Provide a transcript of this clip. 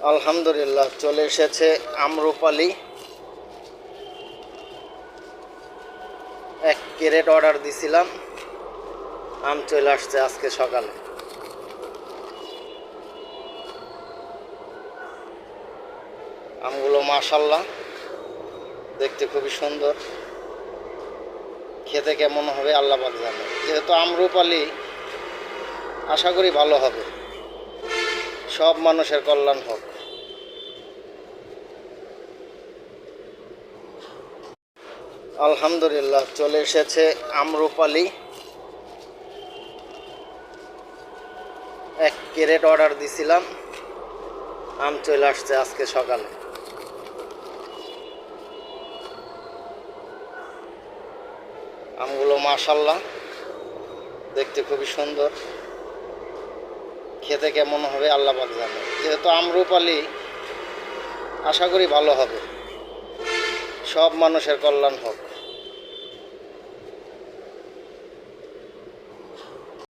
আলহামদুলিল্লাহ চলে এসেছে আম্রপালি। 1 ক্যারেট অর্ডার দিছিলাম, আম চলে আসছে আজকে সকালে। আমগুলো মাশাআল্লাহ দেখতে খুবই সুন্দর, খেতে কেমন হবে আল্লাহ পাক জানে। যেহেতু আম্রপালি, আশা করি ভালো হবে, সব মানুষের কল্যাণ হোক। আলহামদুলিল্লাহ চলে এসেছে আম্রপালি। 1 ক্যারেট অর্ডার দিছিলাম, আম চলে আসছে আজকে সকালে। আমগুলো মাশাআল্লাহ দেখতে খুবই সুন্দর, খেতে কেমন হবে আল্লাহ পাক জানে। যেহেতু আম্রপালি, আশা করি ভালো হবে, সব মানুষের কল্যাণ হোক।